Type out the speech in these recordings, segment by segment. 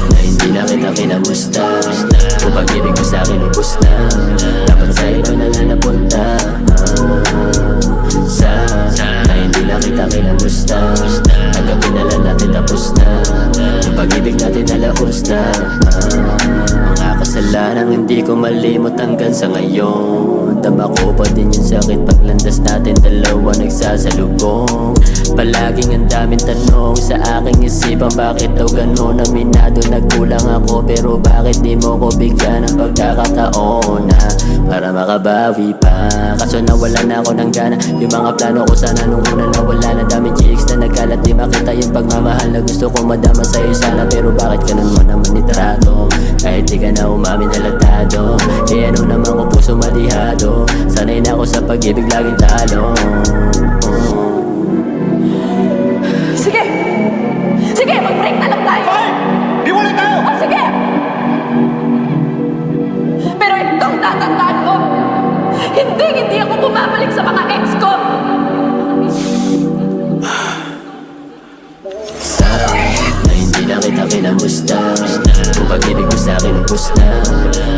Na hindi na kita kinamusta. Kung pag-ibig mo sa'kin ubos na, dapat sa iba na lang napunta. Na hindi na kita kinamusta. Tanggapin na lang natin tapos na. Yung pag-ibig natin nalaos na. Mga kasalanang hindi ko malimot hanggang sa ngayon. Tama ko pa din yung sakit paglandas natin dalawa nagsasalubong. Palaging ang daming tanong sa aking isipan, bakit daw gano'n? Aminado nagkulang ako, pero bakit di mo ko bigyan ng pagkakataon para makabawi pa? Kaso nawala na ako ng gana. Yung mga plano ko sana nung una nawala na. Daming chicks na nagkalat, di makita yung pagmamahal na gusto ko madama sa'yo sana. Pero bakit ganun mo naman itrato? Kahit di ka na umamin halatado. Eh ano naman ko puso malihado. Sanay na ako sa pag-ibig laging talo. Sige! Sige, mag-break na lang tayo! Bakit? Di mo ulit tayo! Oh, sige! Pero itong tatandaan mo, hindi ako bumabalik sa mga ex ko! Na hindi na kita kinamusta. Kung pag-ibig mo sa'kin ubos na,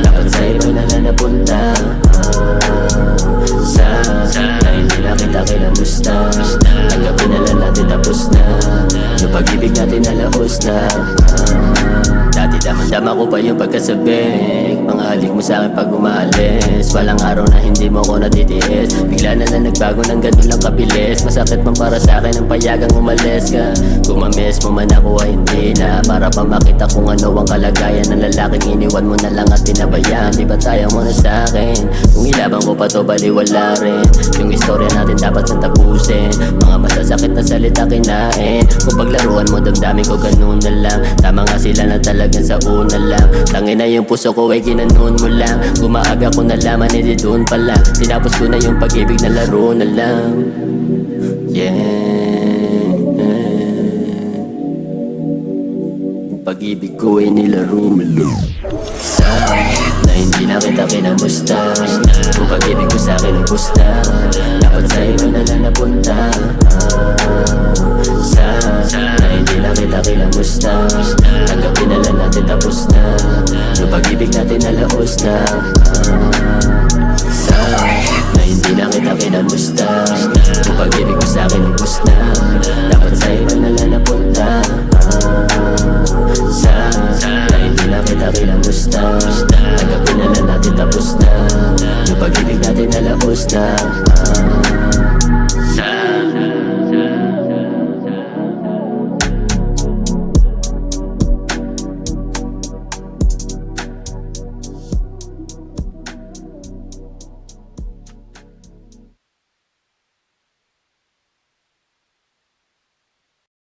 dapat sa iba na lang napunta. Na hindi na kita kinamusta. Tanggapin na lang natin tapos na. Yung pag-ibig natin nalaos na. Dati damang-dama ko pa yung pagkasabik. Mga halik mo sa'kin pag umaalis. Walang araw na hindi mo ko natitiis. Bigla na lang nagbago ng ganun lang kabilis. Masakit man para sa'kin ang payagang umalis ka. Kung mamiss mo man ako ay hindi na. Para pa makita kung ano ang kalagayan ng lalaking iniwan mo na lang at pinabayaan. Di ba tayo mo na sa'kin? Kung ilabang ko pa to baliwala rin. Yung istorya natin dapat nang tapusin. Mga masasakit na salita kinain. Kung paglaruan mo damdamin ko ganun na lang. Tama nga sila na talagang sa una lang. Tangin na yung puso ko ay ginanon mo lang. Kumaaga ko nalaman hindi doon pala. Tinapos ko na yung pag-ibig na laro na lang. Pag-ibig ko ay nilaro mo lang. Na hindi na kita kinamusta. Kung pag-ibig ko sa'kin ubos na, dapat sa iba na lang napunta. Na hindi na kita kinamusta. Tanggapin na lang natin tapos na. Yung pag-ibig natin nalaos na.